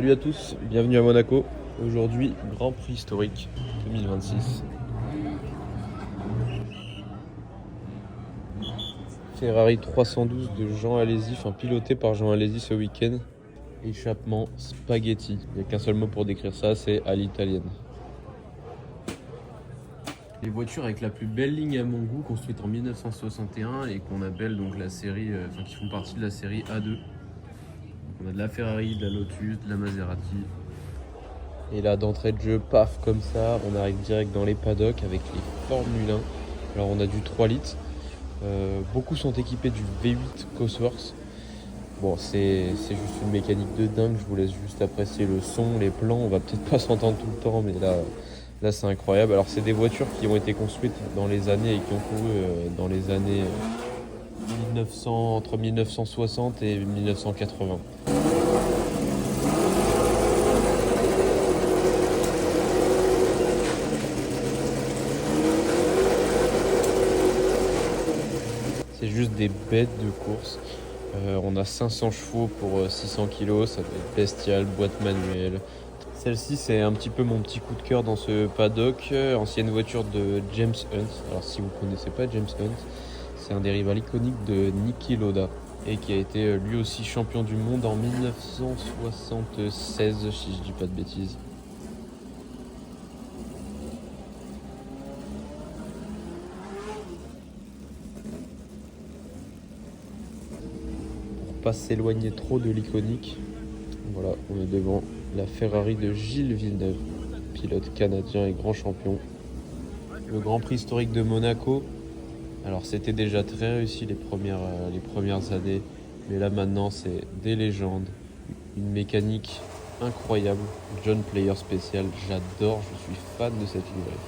Salut à tous, bienvenue à Monaco. Aujourd'hui, Grand Prix historique 2026. Ferrari 312 de Jean Alesi, piloté par Jean Alesi ce week-end. Échappement spaghetti. Il n'y a qu'un seul mot pour décrire ça, c'est à l'italienne. Les voitures avec la plus belle ligne à mon goût, construites en 1961 et qu'on appelle donc la série, qui font partie de la série A2. Donc on a de la Ferrari, de la Lotus, de la Maserati. Et là, d'entrée de jeu, paf, comme ça, on arrive direct dans les paddocks avec les Formule 1. Alors on a du 3 litres. Beaucoup sont équipés du V8 Cosworth. Bon, c'est juste une mécanique de dingue. Je vous laisse juste apprécier le son, les plans. On va peut-être pas s'entendre tout le temps, mais là c'est incroyable. Alors c'est des voitures qui ont été construites dans les années et qui ont couru dans les années entre 1960 et 1980. C'est juste des bêtes de course. On a 500 chevaux pour 600 kg, ça doit être bestial, boîte manuelle. Celle-ci, c'est un petit peu mon petit coup de cœur dans ce paddock. Ancienne voiture de James Hunt. Alors si vous ne connaissez pas James Hunt, c'est un des rivales iconiques de Niki Lauda et qui a été lui aussi champion du monde en 1976, si je dis pas de bêtises. Pas s'éloigner trop de l'iconique. Voilà, on est devant la Ferrari de Gilles Villeneuve, pilote canadien et grand champion. Le Grand Prix historique de Monaco. Alors c'était déjà très réussi les premières années, mais là maintenant c'est des légendes, une mécanique incroyable. John Player spécial, j'adore, je suis fan de cette livrée.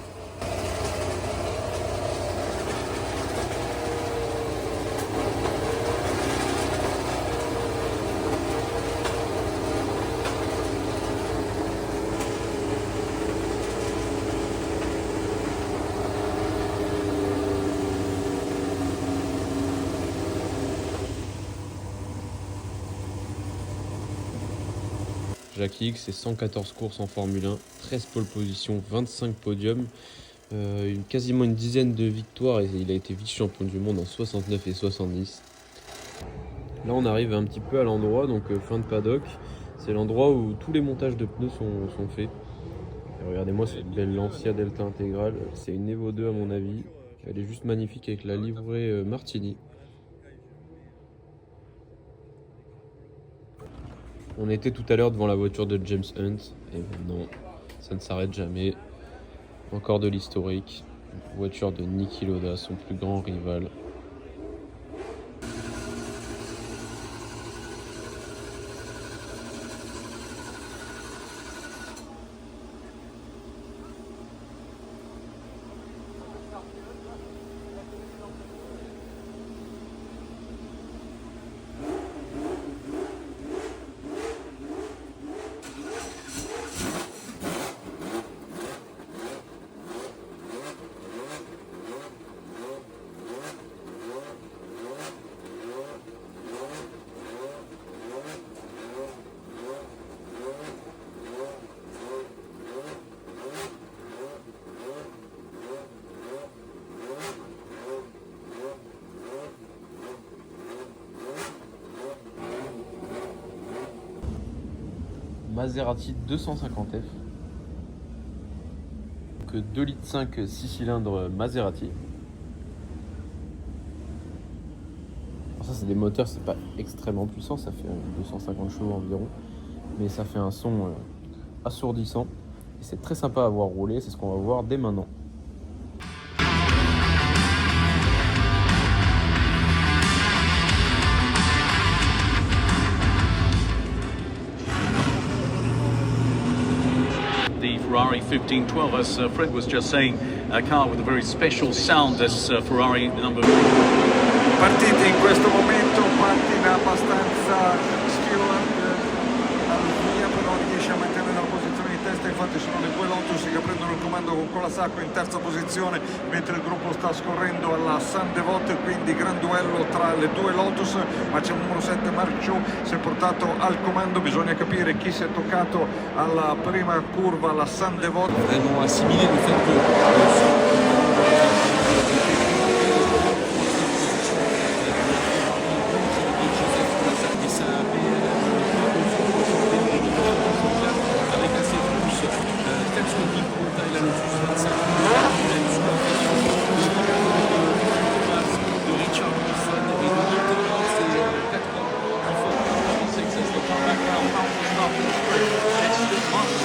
Jackie X, c'est 114 courses en Formule 1, 13 pole positions, 25 podiums, quasiment une dizaine de victoires et il a été vice-champion du monde en 69 et 70. Là on arrive un petit peu à l'endroit, donc fin de paddock, c'est l'endroit où tous les montages de pneus sont faits. Et regardez-moi cette belle Lancia Delta intégrale, c'est une Evo 2 à mon avis, elle est juste magnifique avec la livrée Martini. On était tout à l'heure devant la voiture de James Hunt, et maintenant, ça ne s'arrête jamais. Encore de l'historique. Voiture de Niki Lauda, son plus grand rival. Maserati 250F. Donc 2,5 litres 6 cylindres Maserati. Alors ça c'est des moteurs, c'est pas extrêmement puissant, ça fait 250 chevaux environ, mais ça fait un son assourdissant et c'est très sympa à voir rouler, c'est ce qu'on va voir dès maintenant. Ferrari 1512, as Fred was just saying, a car with a very special sound, this Ferrari number. Partite in questo momento, partita abbastanza Stewart al via, però riesce a mantenere una posizione di testa, infatti sono le due Lotus che prendono il comando con Colasacco in terza posizione, mentre il gruppo sta scorrendo alla San Devote, quindi gran duello tra le due Lotus, ma c'è il numero 7 Mark Chu, si è portato al comando, bisogna capire chi si è toccato alla prima curva, la San Devote. Vraiment assimiler le fait que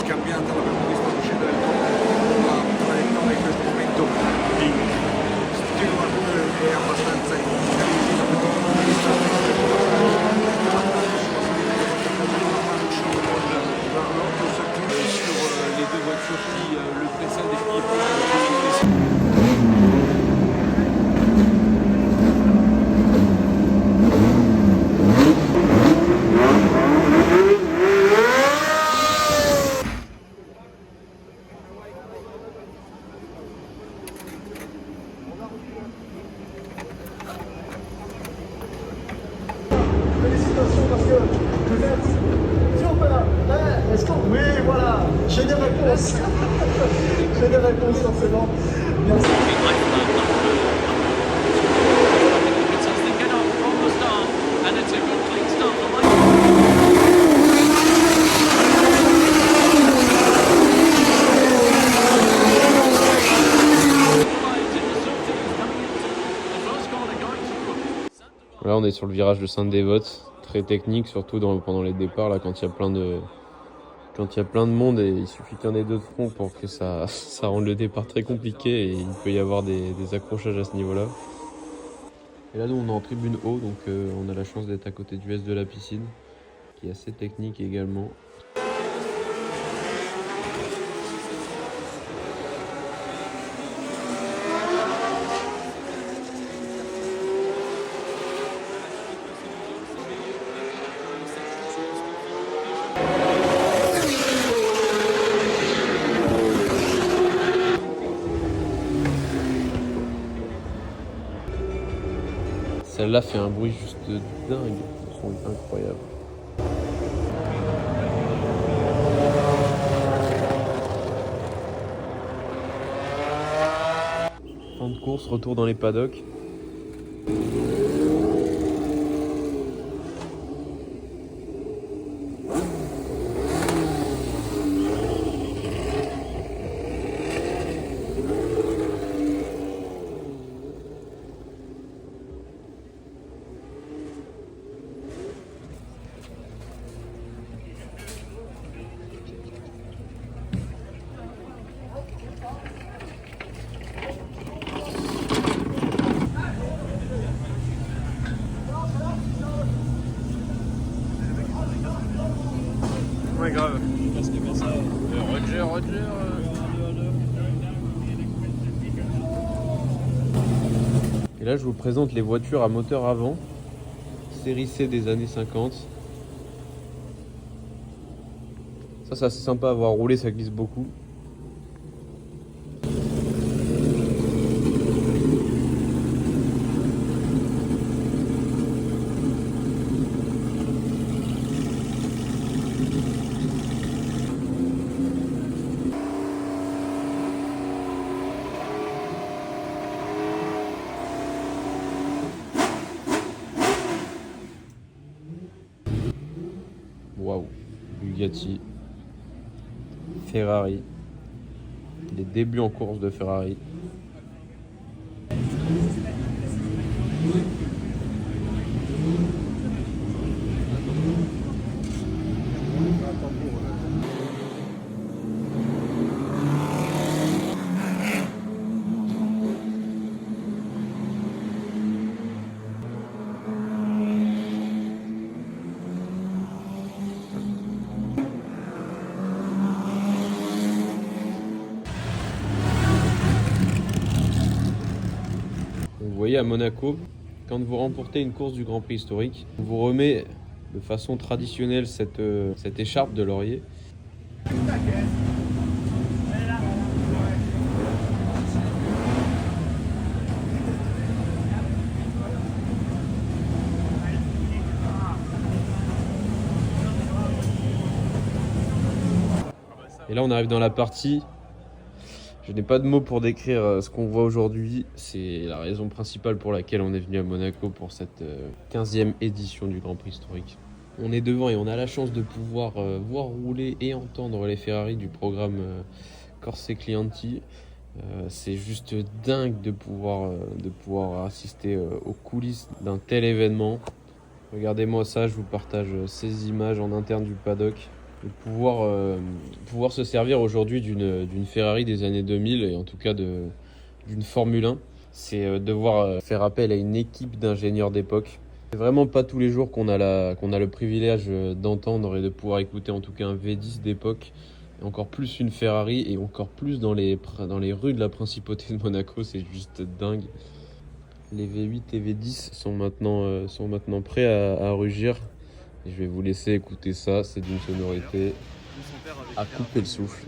cambiata, l'abbiamo visto uscire del gruppo, la traiettoria in questo momento di Stewart è abbastanza in crisi da questo punto di vista. sur les deux voitures qui le précèdent et qui précèdent. Félicitations parce que vous êtes super. Est-ce que oui, voilà, j'ai des réponses. J'ai des réponses forcément. Merci. They get off from the start, and it's a good clean start for Michael. Là, on est sur le virage de Sainte-Dévote, très technique, surtout pendant les départs, là, quand il y a plein de monde et il suffit qu'il y en ait deux de front pour que ça rende le départ très compliqué et il peut y avoir des accrochages à ce niveau-là. Et là, nous, on est en tribune haut, donc on a la chance d'être à côté du S de la piscine, qui est assez technique également. Celle-là fait un bruit juste dingue, le son est incroyable. Fin de course, retour dans les paddocks. Ouais, grave. Roger. Et là, je vous présente les voitures à moteur avant, série C des années 50. Ça, c'est assez sympa à voir rouler, ça glisse beaucoup. Waouh, Bugatti, Ferrari, les débuts en course de Ferrari. Vous voyez, à Monaco, quand vous remportez une course du Grand Prix historique, on vous remet de façon traditionnelle cette écharpe de laurier. Et là on arrive dans la partie, je n'ai pas de mots pour décrire ce qu'on voit aujourd'hui. C'est la raison principale pour laquelle on est venu à Monaco pour cette 15e édition du Grand Prix historique. On est devant et on a la chance de pouvoir voir rouler et entendre les Ferrari du programme Corse Clienti. C'est juste dingue de pouvoir assister aux coulisses d'un tel événement. Regardez-moi ça, je vous partage ces images en interne du paddock. De pouvoir se servir aujourd'hui d'une Ferrari des années 2000 et en tout cas d'une Formule 1, c'est devoir faire appel à une équipe d'ingénieurs d'époque. C'est vraiment pas tous les jours qu'on a le privilège d'entendre et de pouvoir écouter en tout cas un V10 d'époque, et encore plus une Ferrari et encore plus dans les rues de la principauté de Monaco, c'est juste dingue. Les V8 et V10 sont maintenant prêts à rugir. Et je vais vous laisser écouter ça, c'est d'une sonorité à couper le souffle.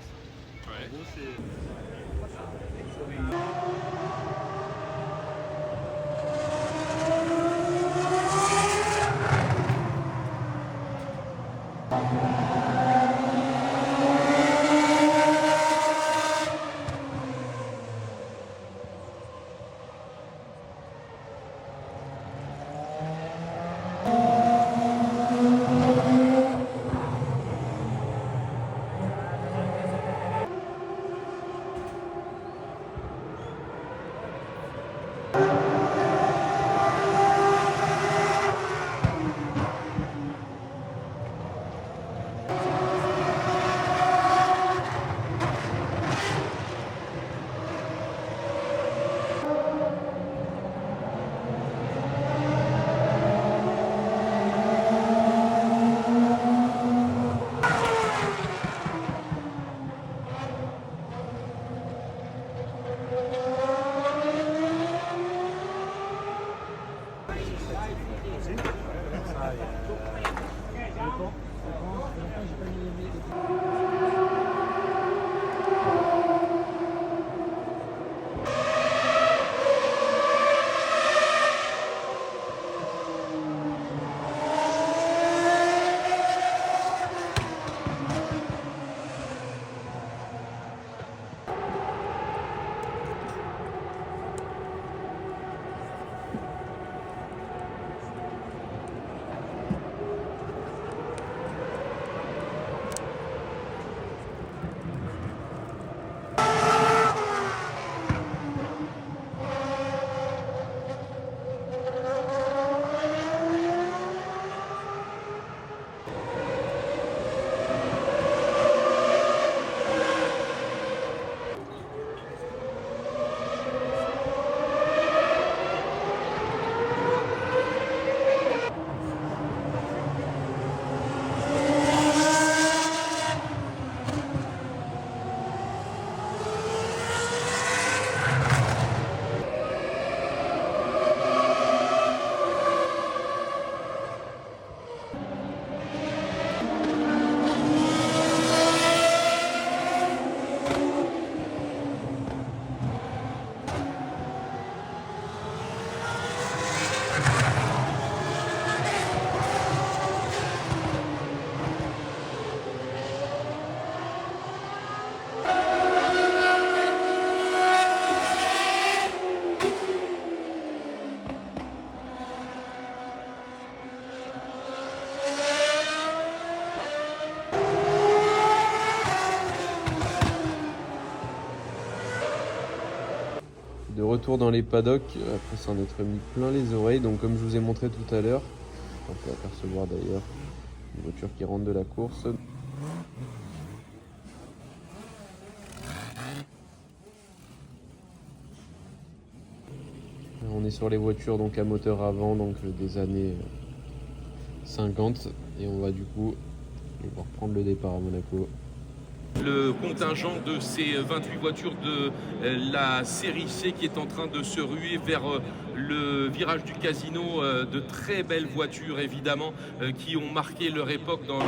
De retour dans les paddocks, après s'en être mis plein les oreilles, donc comme je vous ai montré tout à l'heure, on peut apercevoir d'ailleurs une voiture qui rentre de la course. On est sur les voitures donc à moteur avant, donc des années 50, et on va du coup devoir prendre le départ à Monaco. Le contingent de ces 28 voitures de la série C qui est en train de se ruer vers le virage du casino. De très belles voitures évidemment qui ont marqué leur époque dans les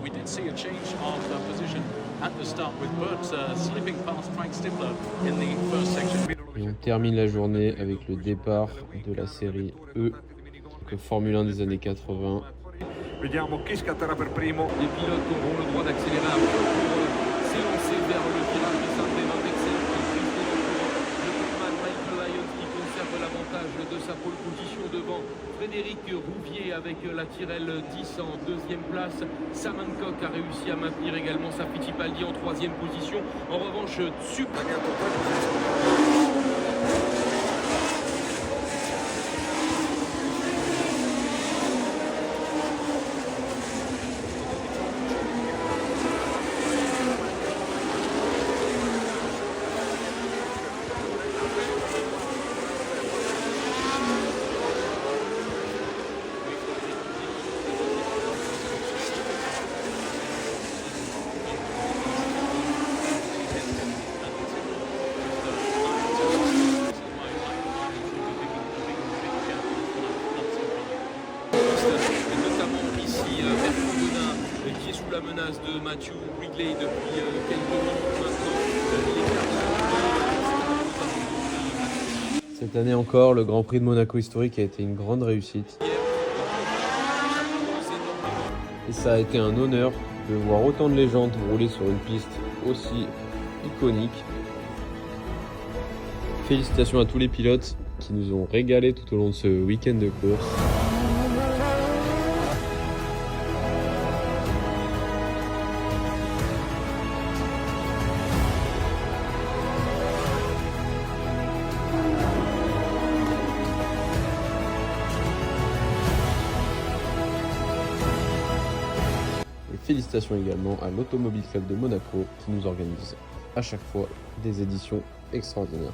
we did see a change of position at the start with Burt slipping past Frank Stifler in the first section. Et on termine la journée avec le départ de la série E, donc le Formule 1 des années 80. Vediamo chi scatterà per primo. Les pilotes auront le droit d'accélérer à fond pour s'élancer vers le virage de Saint-Brévin. Excellente prise de le Coleman Michael Lyons qui conserve l'avantage de sa pole position devant Frédéric Rouvier avec la Tyrrell 10 en deuxième place. Sam Hancock a réussi à maintenir également sa Fittipaldi en troisième position. En revanche, super. Notamment ici Vercandona qui est sous la menace de Matthew Wrigley depuis quelques minutes maintenant. Cette année encore, le Grand Prix de Monaco historique a été une grande réussite. Et ça a été un honneur de voir autant de légendes rouler sur une piste aussi iconique. Félicitations à tous les pilotes qui nous ont régalé tout au long de ce week-end de course. Et félicitations également à l'Automobile Club de Monaco qui nous organise à chaque fois des éditions extraordinaires.